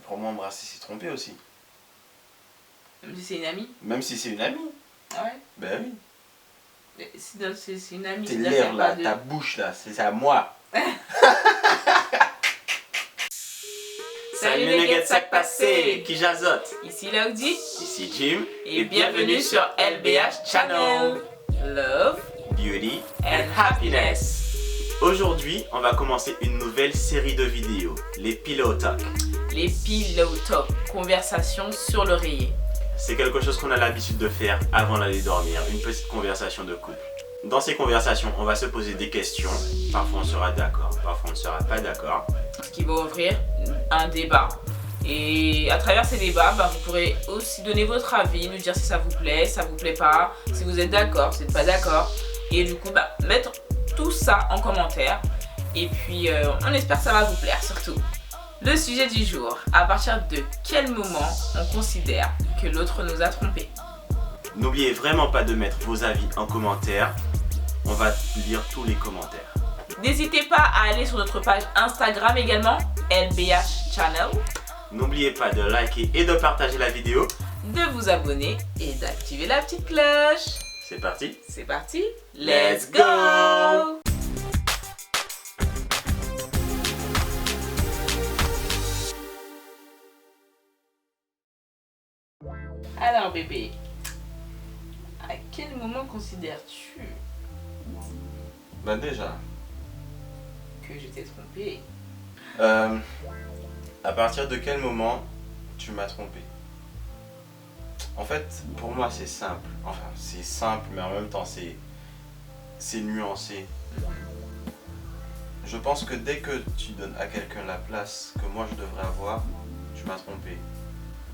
Pour moi, embrasser, c'est tromper aussi. Même si c'est une amie. Même si c'est une amie. Ah ouais. Ben oui. Mais si c'est une amie. Tes lèvres là, ta bouche là, c'est à moi. Salut les gars de sac passé. Qui jasote. Ici Laudi. Ici Jim. Et bienvenue sur LBH Channel. Love, Beauty and Happiness. Aujourd'hui, on va commencer une nouvelle série de vidéos, les Pillow Talk. Les Pillow Talk, conversation sur l'oreiller. C'est quelque chose qu'on a l'habitude de faire avant d'aller dormir, une petite conversation de couple. Dans ces conversations, on va se poser des questions. Parfois on sera d'accord, parfois on ne sera pas d'accord. Ce qui va ouvrir un débat. Et à travers ces débats, vous pourrez aussi donner votre avis, nous dire si ça vous plaît pas, si vous êtes d'accord, si vous n'êtes pas d'accord. Et du coup, mettre tout ça en commentaire. Et puis, on espère que ça va vous plaire surtout. Le sujet du jour, à partir de quel moment on considère que l'autre nous a trompés? N'oubliez vraiment pas de mettre vos avis en commentaire. On va lire tous les commentaires. N'hésitez pas à aller sur notre page Instagram également, LBH Channel. N'oubliez pas de liker et de partager la vidéo. De vous abonner et d'activer la petite cloche. C'est parti. C'est parti. Let's go! Alors bébé, à quel moment considères-tu Déjà, que je t'ai trompé? à partir de quel moment tu m'as trompé? En fait, pour moi c'est simple. Enfin, c'est simple, mais en même temps c'est nuancé. Je pense que dès que tu donnes à quelqu'un la place que moi je devrais avoir, tu m'as trompé.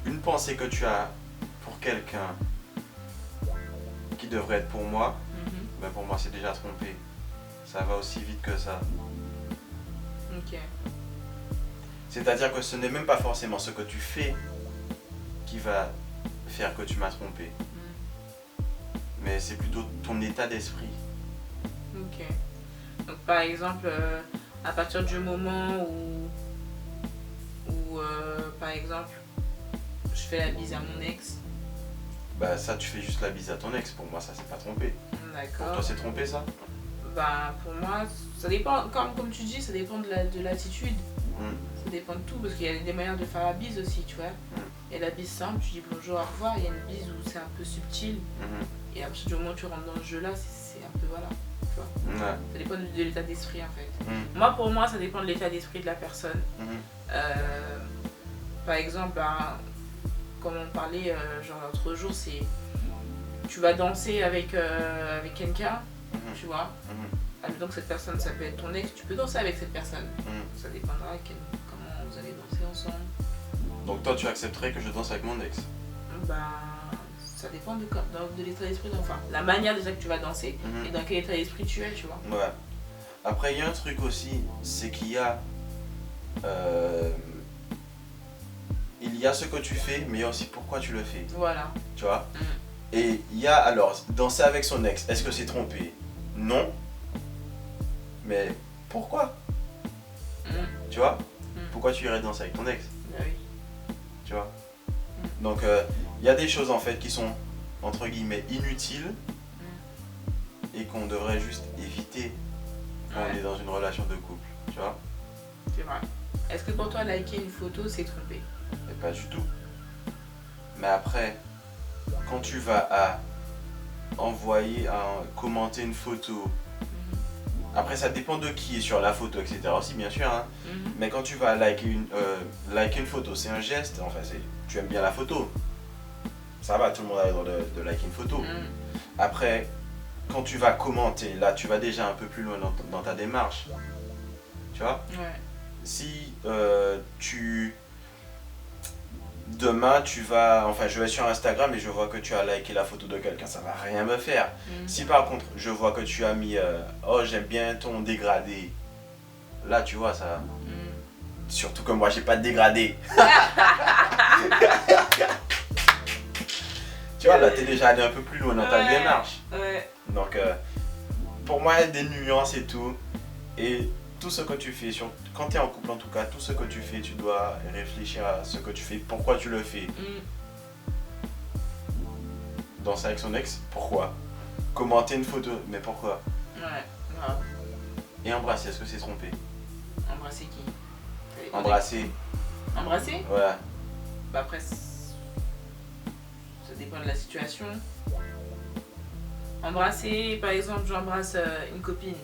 Une pensée que tu as pour quelqu'un qui devrait être pour moi, pour moi c'est déjà trompé. Ça va aussi vite que ça. Ok. C'est-à-dire que ce n'est même pas forcément ce que tu fais qui va faire que tu m'as trompé. Mais c'est plutôt ton état d'esprit. Ok. Donc par exemple, à partir du moment où par exemple, je fais la bise à mon ex. Ça tu fais juste la bise à ton ex, pour moi ça c'est pas trompé. D'accord. Pour toi c'est trompé ça? Pour moi, ça dépend, comme tu dis, ça dépend de l'attitude. Ça dépend de tout, parce qu'il y a des manières de faire la bise aussi, tu vois. Il y a la bise simple, tu dis bonjour, au revoir. Il y a une bise où c'est un peu subtil. Et à partir du moment où tu rentres dans ce jeu-là, c'est un peu voilà. Tu vois. Ça dépend de l'état d'esprit en fait. Moi, pour moi, ça dépend de l'état d'esprit de la personne. Par exemple, comme on parlait genre l'autre jour, c'est tu vas danser avec quelqu'un, tu vois. Donc cette personne, ça peut être ton ex, tu peux danser avec cette personne. Ça dépendra comment vous allez danser ensemble. Donc toi tu accepterais que je danse avec mon ex? Ça dépend de l'état d'esprit, enfin la manière déjà que tu vas danser et dans quel état d'esprit tu es, tu vois. Ouais. Après il y a un truc aussi, c'est qu'il y a ce que tu fais, mais il y a aussi pourquoi tu le fais. Voilà. Tu vois. Et il y a alors danser avec son ex, est-ce que c'est tromper? Non. Mais pourquoi? Tu vois? Pourquoi tu irais danser avec ton ex? Oui. Tu vois? Donc il y a des choses en fait qui sont entre guillemets inutiles et qu'on devrait juste éviter quand on est dans une relation de couple, tu vois? C'est vrai. Est-ce que pour toi liker une photo c'est tromper? Mais pas du tout. Mais après, quand tu vas à commenter une photo, après ça dépend de qui est sur la photo, etc. aussi bien sûr, hein. Mais quand tu vas liker une photo, c'est un geste, enfin tu aimes bien la photo. Ça va, tout le monde a le droit de liker une photo. Après, quand tu vas commenter, là tu vas déjà un peu plus loin dans ta démarche. Tu vois? Ouais. Si demain je vais sur Instagram et je vois que tu as liké la photo de quelqu'un, ça va rien me faire. Si par contre je vois que tu as mis oh j'aime bien ton dégradé, là tu vois ça. Surtout que moi j'ai pas de dégradé. Tu vois là t'es déjà allé un peu plus loin dans ta démarche. Donc pour moi il y a des nuances et tout. Et tout ce que tu fais, quand tu es en couple en tout cas, tout ce que tu fais, tu dois réfléchir à ce que tu fais, pourquoi tu le fais. Danser avec son ex, pourquoi? Commenter une photo, mais pourquoi? Ouais, grave. Et embrasser, est-ce que c'est tromper? Embrasser qui? Embrasser. Embrasser? Voilà. Bah après, ça dépend de la situation. Embrasser, par exemple, j'embrasse une copine.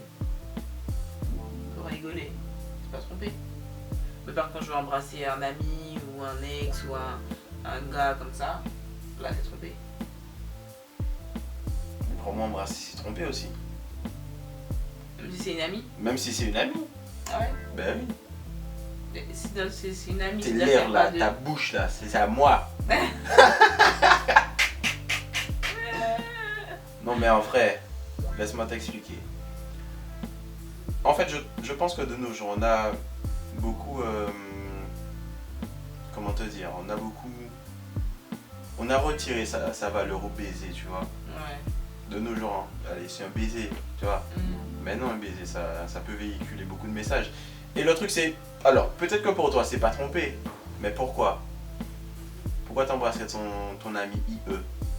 Pour rigoler, c'est pas tromper. Mais par contre, je vais embrasser un ami ou un ex ou un gars comme ça, là c'est trompé. Pour moi, embrasser, c'est tromper aussi. Même si c'est une amie? Même si c'est une amie. Ah ouais? Ben oui. C'est une amie. T'es l'air là, ta bouche là, c'est à moi. Non mais en vrai, laisse-moi t'expliquer. En fait, je pense que de nos jours, on a beaucoup... comment te dire? On a retiré sa valeur au baiser, tu vois. Ouais. De nos jours, hein. Allez, c'est un baiser, tu vois. Mais non, un baiser, ça peut véhiculer beaucoup de messages. Et le truc, c'est... Alors, peut-être que pour toi, c'est pas trompé. Mais pourquoi? Pourquoi t'embrasserais ton ami IE?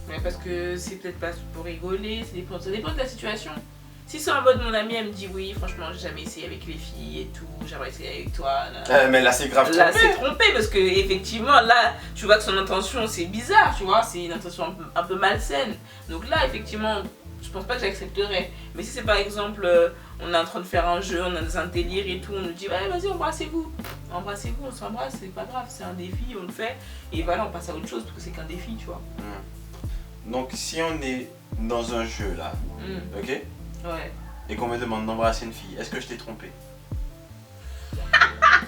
Mais parce que c'est peut-être pas pour rigoler, ça dépend de la situation. Si c'est en mode mon ami, elle me dit oui, franchement, j'ai jamais essayé avec les filles et tout, j'aimerais essayer avec toi. Mais là, c'est grave trompé. Là, c'est trompé parce que effectivement, là, tu vois que son intention, c'est bizarre, tu vois, c'est une intention un peu malsaine. Donc là, effectivement, je pense pas que j'accepterais. Mais si c'est par exemple, on est en train de faire un jeu, on est dans un délire et tout, on nous dit ouais, vas-y, embrassez-vous. Embrassez-vous, on s'embrasse, c'est pas grave, c'est un défi, on le fait. Et voilà, on passe à autre chose parce que c'est qu'un défi, tu vois. Donc, si on est dans un jeu là, ok? Ouais. Et qu'on me demande d'embrasser une fille, est-ce que je t'ai trompé?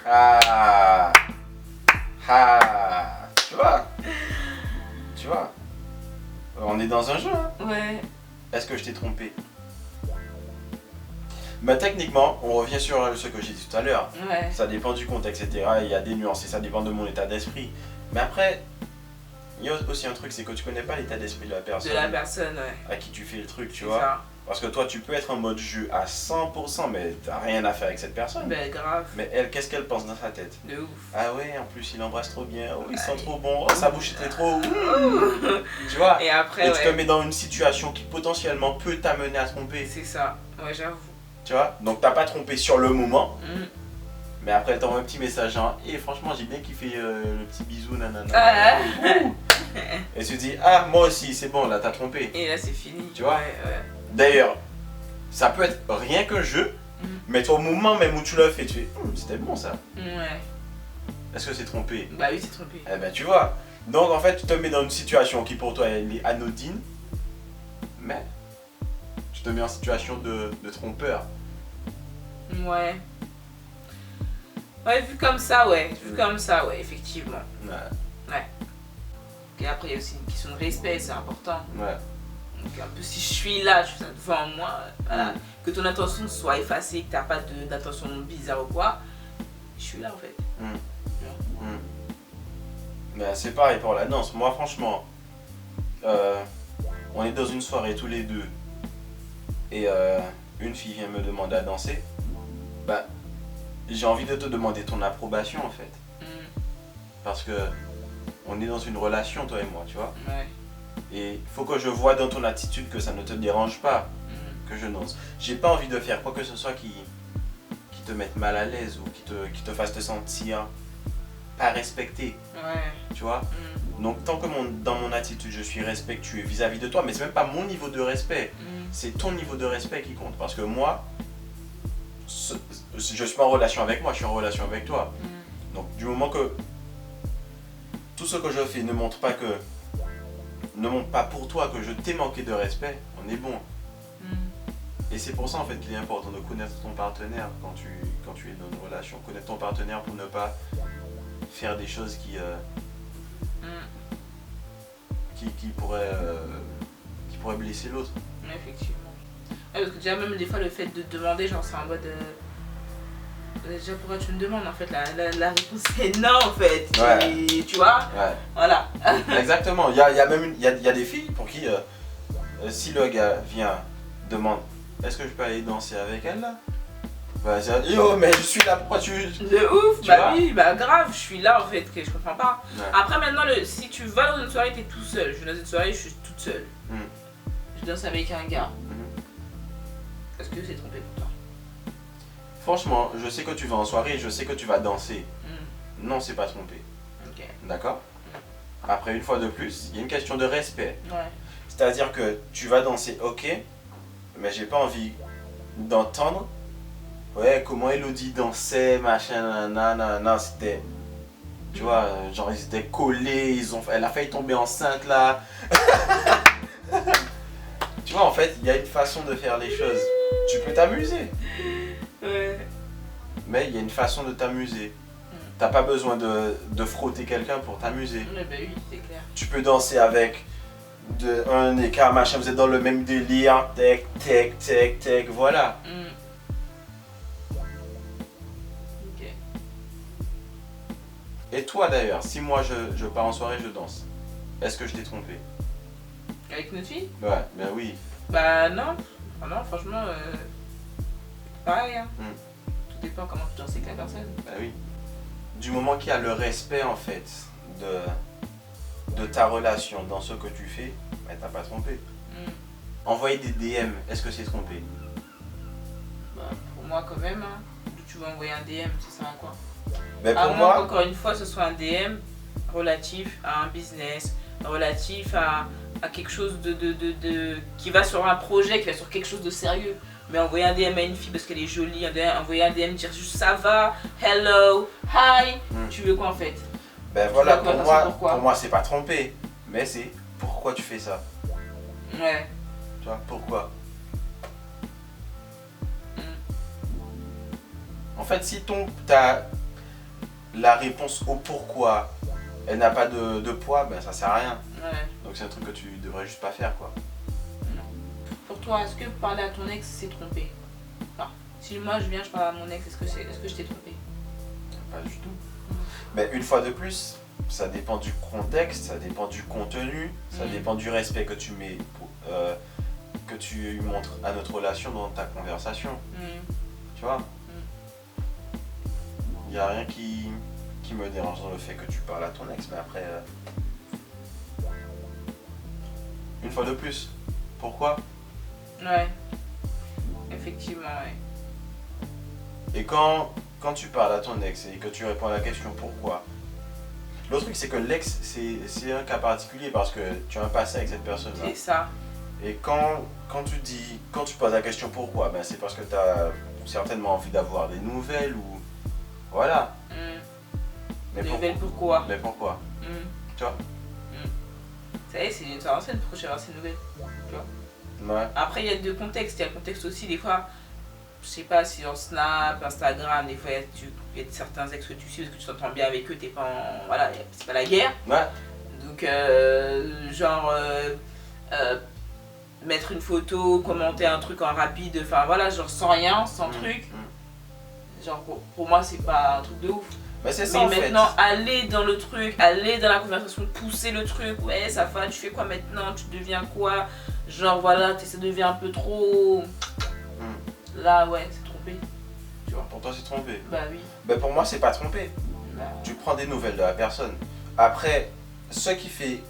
Ah! Tu vois? On est dans un jeu, hein? Ouais. Est-ce que je t'ai trompé? Mais techniquement, on revient sur ce que j'ai dit tout à l'heure. Ouais. Ça dépend du contexte, etc. Il y a des nuances et ça dépend de mon état d'esprit. Mais après, il y a aussi un truc, c'est que tu connais pas l'état d'esprit de la personne. De la personne, ouais. À qui tu fais le truc, tu C'est vois. ça. Parce que toi, tu peux être en mode jeu à 100%, mais t'as rien à faire avec cette personne. Ben grave. Mais elle, qu'est-ce qu'elle pense dans sa tête? De ouf. Ah ouais, en plus, il embrasse trop bien. Oh, il Ouais. sent trop bon. Oh, sa bouche était trop... Tu vois? Et après, Et tu te mets dans une situation qui potentiellement peut t'amener à tromper. C'est ça. Ouais, j'avoue. Tu vois? Donc t'as pas trompé sur le moment. Mais après, elle t'envoie un petit message genre, et franchement, j'ai bien kiffé le petit bisou, nanana. Et tu dis, ah, moi aussi, c'est bon, là, t'as trompé. Et là, c'est fini. Tu vois? Ouais. D'ailleurs, ça peut être rien qu'un jeu, mais toi, au moment même où tu l'as fait, tu fais, c'était bon ça. Ouais. Est-ce que c'est trompé? Bah oui, c'est trompé. Eh ben, tu vois. Donc, en fait, tu te mets dans une situation qui, pour toi, elle est anodine, mais tu te mets en situation de trompeur. Ouais. Ouais, vu comme ça, ouais. Vu comme ça, ouais, effectivement. Ouais. Et après, il y a aussi une question de respect, c'est important. Ouais. Donc, un peu si je suis là, je suis devant moi, voilà, que ton intention soit effacée, que tu n'as pas d'intention bizarre ou quoi, je suis là en fait. Mais c'est pareil pour la danse. Moi, franchement, on est dans une soirée tous les deux et une fille vient me demander à danser. Bah, j'ai envie de te demander ton approbation en fait. Parce que on est dans une relation, toi et moi, tu vois. Ouais. Et il faut que je vois dans ton attitude que ça ne te dérange pas que je danse. J'ai pas envie de faire quoi que ce soit qui te mette mal à l'aise ou qui te fasse te sentir pas respecté. Ouais. Tu vois. Donc tant que dans mon attitude je suis respectueux vis-à-vis de toi, mais c'est même pas mon niveau de respect, c'est ton niveau de respect qui compte. Parce que moi, je suis pas en relation avec moi, je suis en relation avec toi. Donc du moment que tout ce que je fais ne montre pas pour toi que je t'ai manqué de respect, on est bon. Et c'est pour ça en fait qu'il est important de connaître ton partenaire quand tu es dans une relation. Connaître ton partenaire pour ne pas faire des choses qui pourraient blesser l'autre. Effectivement. Ouais, parce que déjà même des fois le fait de demander, genre c'est en mode... déjà pourquoi tu me demandes en fait, la réponse c'est non en fait. Ouais. Tu vois. Ouais. Voilà. Exactement. Il y a même il y a des filles pour qui si le gars vient demande est-ce que je peux aller danser avec elle là, Bah, yo, mais je suis là, pourquoi tu. De ouf, Tu bah vois? oui, bah grave, je suis là en fait, que je comprends pas. Ouais. Après maintenant, si tu vas dans une soirée, t'es tout seul. Je vais dans une soirée, je suis toute seule. Je danse avec un gars. Est-ce que c'est trompé pour toi? Franchement, je sais que tu vas en soirée, je sais que tu vas danser. Non, c'est pas trompé. Ok. D'accord? Après, une fois de plus, il y a une question de respect. Ouais. C'est-à-dire que tu vas danser, ok, mais j'ai pas envie d'entendre. Ouais, comment Elodie dansait, machin, nanana, c'était. Tu vois, genre ils étaient collés, elle a failli tomber enceinte là. Tu vois, en fait, il y a une façon de faire les choses. Tu peux t'amuser, Ouais. mais il y a une façon de t'amuser. T'as pas besoin de frotter quelqu'un pour t'amuser. Ouais, bah oui, c'est clair. Tu peux danser avec un écart, machin, vous êtes dans le même délire, tech, tech, tech, tech, voilà. Ok. Et toi d'ailleurs, si moi je pars en soirée, je danse, est-ce que je t'ai trompé? Avec notre fille? Ouais, ben oui. Bah non. Ah non, franchement, pareil. Hein. Tout dépend comment tu danses avec la personne. Ben oui. Du moment qu'il y a le respect en fait de ta relation dans ce que tu fais, ben t'as pas trompé. Envoyer des DM, est-ce que c'est trompé? Bah pour moi quand même, hein. D'où tu vas envoyer un DM, c'est ça quoi? Ben À pour moins moi, qu'encore une fois ce soit un DM relatif à un business, relatif à quelque chose qui va sur un projet, qui va sur quelque chose de sérieux. Mais envoyer un DM à une fille parce qu'elle est jolie, envoyer un DM dire juste ça va, hello, hi, tu veux quoi en fait? ben voilà, vois pour quoi, moi, c'est pas trompé, mais c'est pourquoi tu fais ça? Ouais. Tu vois, pourquoi? En fait, si t'as la réponse au pourquoi, elle n'a pas de poids, ben ça sert à rien. Ouais. Donc c'est un truc que tu devrais juste pas faire quoi. Pour toi, est-ce que parler à ton ex c'est trompé? Enfin, si moi je viens, je parle à mon ex, est-ce que je t'ai trompé? Pas du tout. Mais une fois de plus, ça dépend du contexte, ça dépend du contenu, ça dépend du respect que tu mets, que tu montres à notre relation dans ta conversation. Tu vois? Il n'y a rien qui me dérange dans le fait que tu parles à ton ex, mais après... Une fois de plus, pourquoi? Ouais. Effectivement, ouais. Et quand tu parles à ton ex et que tu réponds à la question pourquoi, l'autre truc c'est que l'ex c'est un cas particulier parce que tu as un passé avec cette personne là. C'est ça. Et quand tu poses la question pourquoi, ben c'est parce que tu as certainement envie d'avoir des nouvelles ou voilà. Nouvelles pourquoi? Mais pourquoi? Tu vois? Ça y est, c'est une ancienne pour chercher ces nouvelles. Tu vois? Ouais. Après, il y a deux contextes. Il y a le contexte aussi, des fois, je sais pas si on Snap, Instagram, des fois, il y a certains ex que tu suis parce que tu t'entends bien avec eux, t'es pas en. Voilà, c'est pas la guerre. Ouais. Donc, mettre une photo, commenter un truc en rapide, enfin voilà, genre sans rien, sans truc. Genre, pour moi, c'est pas un truc de ouf. Mais c'est ça Mais en fait. maintenant, aller dans le truc, aller dans la conversation, pousser le truc, ouais, ça va, tu fais quoi maintenant, tu deviens quoi, genre voilà, ça devient un peu trop. Là, ouais, c'est trompé. Tu vois. Pour toi c'est trompé. Bah oui. Ben pour moi c'est pas trompé. Bah, Tu prends des nouvelles de la personne. Après, ce qui fait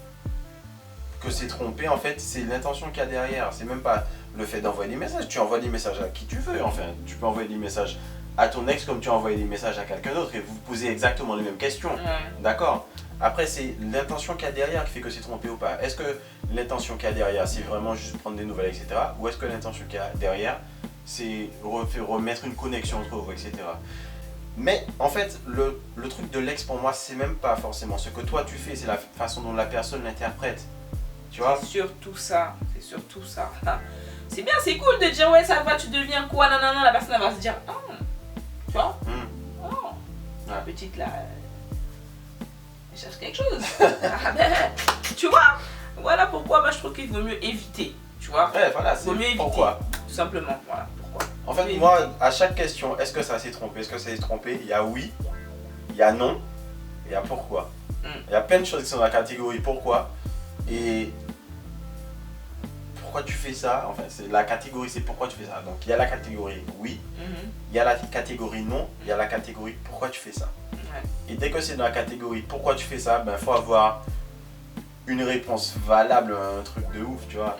que c'est trompé, en fait, c'est l'intention qu'il y a derrière. C'est même pas le fait d'envoyer des messages. Tu envoies des messages à qui tu veux, enfin. Tu peux envoyer des messages à ton ex comme tu as envoyé des messages à quelqu'un d'autre et vous posez exactement les mêmes questions. ouais. D'accord? Après, c'est l'intention qu'il y a derrière qui fait que c'est trompé ou pas. Est-ce que l'intention qu'il y a derrière, c'est vraiment juste prendre des nouvelles, etc. Ou est-ce que l'intention qu'il y a derrière, c'est remettre une connexion entre vous, etc. Mais en fait, le truc de l'ex pour moi, c'est même pas forcément ce que toi tu fais, c'est la façon dont la personne l'interprète. Tu vois? C'est surtout ça. C'est surtout ça. C'est bien, c'est cool de dire ouais, ça va, tu deviens quoi, non, non, non, la personne elle va se dire, tu vois? La petite là, elle cherche quelque chose. Tu vois? Voilà pourquoi moi je trouve qu'il vaut mieux éviter. Tu vois? Ouais, voilà, c'est Vaut mieux éviter. pourquoi. Tout simplement, voilà pourquoi. En fait, moi, à chaque question, est-ce que ça s'est trompé? Est-ce que ça s'est trompé? Il y a oui, il y a non, et il y a pourquoi. Il y a plein de choses qui sont dans la catégorie pourquoi. Et pourquoi tu fais ça. Enfin, c'est la catégorie, c'est pourquoi tu fais ça. Donc, il y a la catégorie oui, il y a la catégorie non, il y a la catégorie pourquoi tu fais ça. Et dès que c'est dans la catégorie pourquoi tu fais ça, ben, faut avoir une réponse valable, un truc de ouf, tu vois.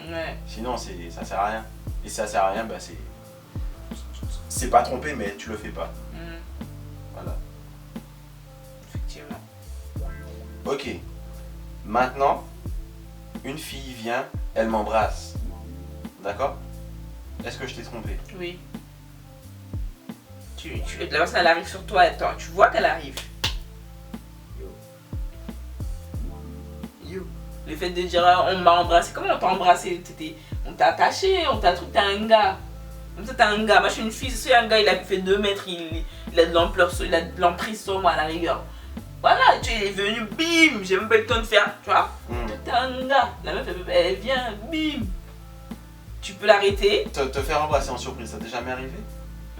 Sinon, ça sert à rien. Et si ça sert à rien, ben, c'est pas trompé, mais tu le fais pas. Voilà. Effectivement. Ok. Maintenant, une fille vient, elle m'embrasse. D'accord? Est-ce que je t'ai trompé? Oui. La personne, elle arrive sur toi, attends, tu vois qu'elle arrive. Yo. Le fait de dire on m'a embrassé, comment on t'a embrassé? On t'a attaché, on t'a truc, t'es un gars. Comme ça, t'es un gars. Moi, je suis une fille, c'est sûr, un gars, il a fait 2 mètres, il a de l'ampleur, il a de l'emprise sur moi à la rigueur. Voilà, tu es venu, bim, j'ai même pas eu le temps de faire, tu vois. T'es un gars, la meuf, elle vient, bim. Tu peux l'arrêter. Te faire embrasser en surprise, ça t'est jamais arrivé?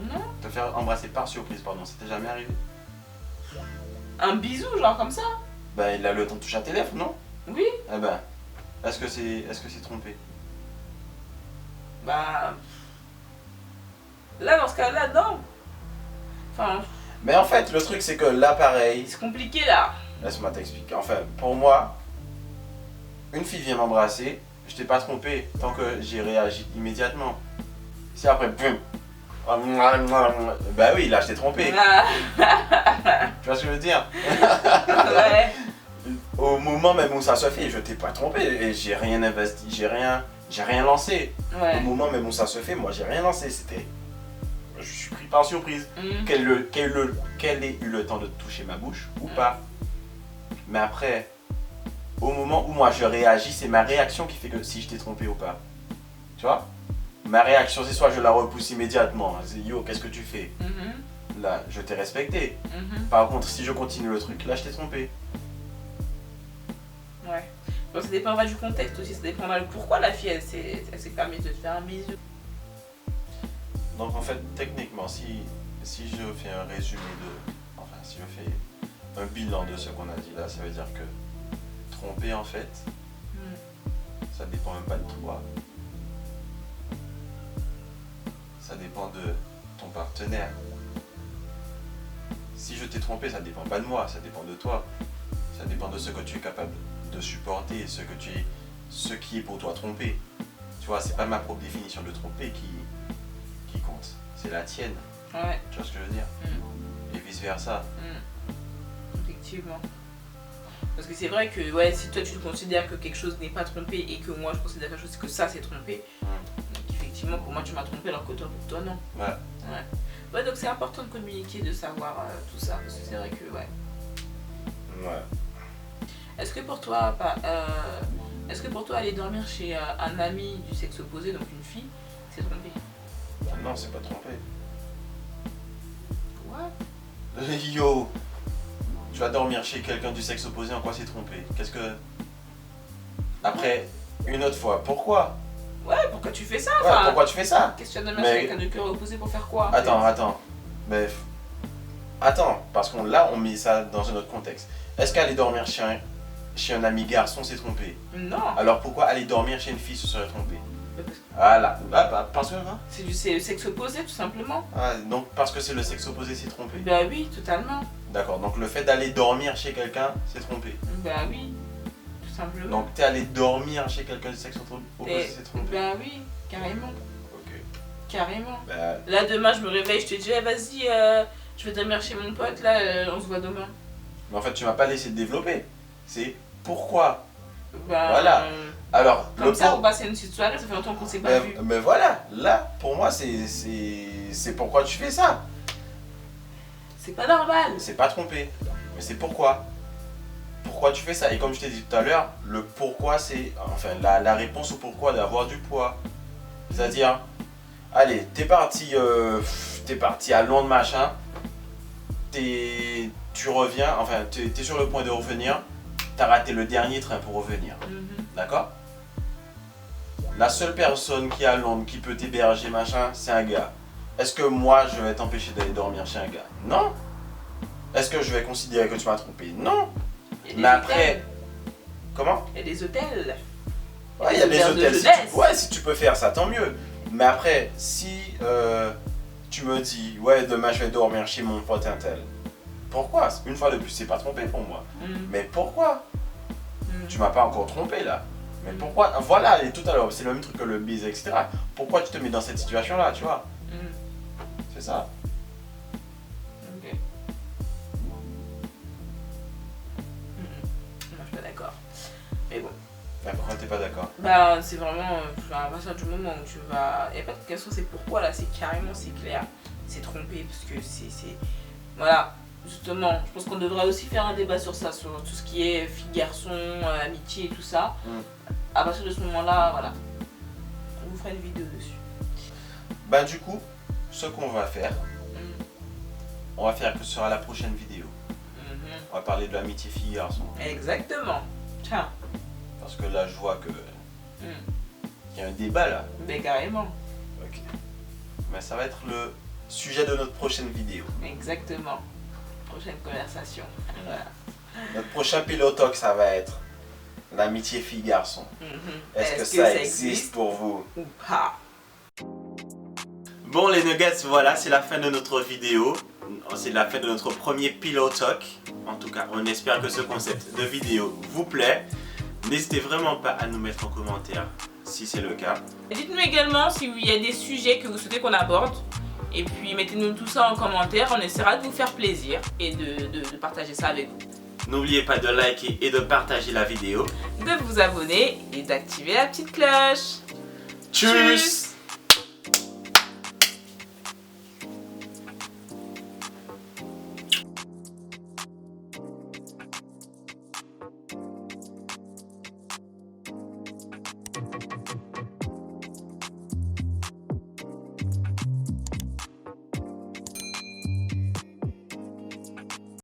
Non. Te faire embrasser par surprise, pardon, ça t'est jamais arrivé? Un bisou, genre comme ça? Bah, il a le temps de toucher à tes lèvres, non? Oui. Eh ben, est-ce que c'est trompé? Bah. Là, dans ce cas-là, non. Enfin. Mais en fait, le truc, c'est que là, pareil. C'est compliqué là. Laisse-moi t'expliquer. Enfin, pour moi, une fille vient m'embrasser, je t'ai pas trompé tant que j'ai réagi immédiatement. Si après, boum. Bah oui, là, je t'ai trompé. Tu vois ce que je veux dire? Ouais. Au moment même où ça se fait, je t'ai pas trompé et j'ai rien investi, j'ai rien lancé. Ouais. Au moment même où ça se fait, moi j'ai rien lancé, c'était... Je suis pris par surprise. Qu'elle ait eu le temps de toucher ma bouche ou pas. Mais après, au moment où moi je réagis, c'est ma réaction qui fait que si je t'ai trompé ou pas. Tu vois? Ma réaction, c'est soit je la repousse immédiatement, c'est yo, qu'est-ce que tu fais? Là, je t'ai respecté. Par contre, si je continue le truc, là je t'ai trompé. Ouais. Donc ça dépendra du contexte aussi, ça dépendra de pourquoi la fille elle s'est permise de te faire un bisou. Donc en fait, techniquement, si je fais un résumé enfin, si je fais un bilan de ce qu'on a dit là, ça veut dire que tromper en fait, ça dépend même pas de toi. Ça dépend de ton partenaire. Si je t'ai trompé, ça dépend pas de moi, ça dépend de toi. Ça dépend de ce que tu es capable de supporter, ce qui est pour toi tromper. Tu vois, c'est pas ma propre définition de tromper qui compte, c'est la tienne. Ouais. Tu vois ce que je veux dire? Et vice versa. Effectivement. Parce que c'est vrai que ouais, si toi tu considères que quelque chose n'est pas trompé et que moi je considère quelque chose que ça c'est trompé, donc effectivement pour moi tu m'as trompé alors que toi pour toi non. Ouais. Ouais, donc c'est important de communiquer, de savoir tout ça, parce que c'est vrai que ouais. Ouais. Est-ce que pour toi, aller dormir chez un ami du sexe opposé, donc une fille, c'est trompé? Non, c'est pas trompé. Ouais. Yo, tu vas dormir chez quelqu'un du sexe opposé, en quoi c'est trompé? Qu'est-ce que... Après, une autre fois, pourquoi? Ouais, pourquoi tu fais ça? Ouais, pourquoi tu fais ça? Qu'est-ce que tu vas dormir chez quelqu'un du cœur opposé pour faire quoi? Attends. Mais... Attends, parce qu'on là, on met ça dans un autre contexte. Est-ce qu'aller dormir chez un ami garçon, c'est trompé? Non. Alors pourquoi aller dormir chez une fille, ce serait trompé? Voilà. Parce que... Hein? C'est le sexe opposé, tout simplement. Ah, donc parce que c'est le sexe opposé, c'est trompé? Bah oui, totalement. D'accord, donc le fait d'aller dormir chez quelqu'un, c'est trompé? Bah oui, tout simplement. Donc t'es allé dormir chez quelqu'un du sexe opposé, c'est trompé? Bah oui, carrément. Ok. Carrément. Bah... Là, demain, je me réveille, je te dis, vas-y, je vais dormir chez mon pote, là, on se voit demain. Mais en fait, tu m'as pas laissé te développer. C'est pourquoi? Bah, voilà. Alors, comme ça, on passe une petite soirée, ça fait longtemps qu'on s'est pas vu. Mais voilà, là, pour moi, c'est pourquoi tu fais ça. C'est pas normal. C'est pas trompé. Mais c'est pourquoi. Pourquoi tu fais ça? Et comme je t'ai dit tout à l'heure, le pourquoi, c'est... Enfin, la réponse au pourquoi d'avoir du poids. C'est-à-dire, allez, t'es parti à Londres, machin. Tu reviens, enfin, t'es sur le point de revenir. T'as raté le dernier train pour revenir. D'accord? La seule personne qui est à Londres, qui peut t'héberger, machin, c'est un gars. Est-ce que moi, je vais t'empêcher d'aller dormir chez un gars? Non. Est-ce que je vais considérer que tu m'as trompé? Non. Mais après... Comment? Il y a des hôtels. Ouais, il y a des Vers de hôtels. jeunesse. Ouais, si tu peux faire ça, tant mieux. Mais après, si tu me dis, ouais, demain je vais dormir chez mon pote un tel. Pourquoi? Une fois de plus, c'est pas trompé pour moi. Mais pourquoi? Tu m'as pas encore trompé là. Mais pourquoi? Voilà, et tout à l'heure, c'est le même truc que le baiser, etc. Pourquoi tu te mets dans cette situation-là, tu vois? C'est ça. Ok. Moi, je suis pas d'accord. Mais bon. Mais pourquoi t'es pas d'accord? Bah, c'est vraiment. À partir du moment où tu vas. Il n'y a pas de question, c'est pourquoi là, c'est carrément, c'est clair. C'est trompé, parce que c'est. Voilà. Justement, je pense qu'on devrait aussi faire un débat sur ça, sur tout ce qui est filles-garçons, amitié et tout ça. À partir de ce moment-là, voilà. On vous fera une vidéo dessus. Bah du coup, ce qu'on va faire, on va faire que ce sera la prochaine vidéo. On va parler de l'amitié fille-garçon. Exactement. Tiens. Parce que là, je vois que il y a un débat là. Mais carrément. Ok. Mais ça va être le sujet de notre prochaine vidéo. Exactement. Prochaine conversation. Voilà. Notre prochain Pillow Talk, ça va être l'amitié fille-garçon. Est-ce que ça existe pour vous? Ou pas? Bon les nuggets, voilà, c'est la fin de notre vidéo. C'est la fin de notre premier Pillow Talk. En tout cas, on espère que ce concept de vidéo vous plaît. N'hésitez vraiment pas à nous mettre en commentaire si c'est le cas. Et dites-nous également s'il y a des sujets que vous souhaitez qu'on aborde. Et puis mettez-nous tout ça en commentaire, on essaiera de vous faire plaisir et de partager ça avec vous. N'oubliez pas de liker et de partager la vidéo. De vous abonner et d'activer la petite cloche. Tchuss!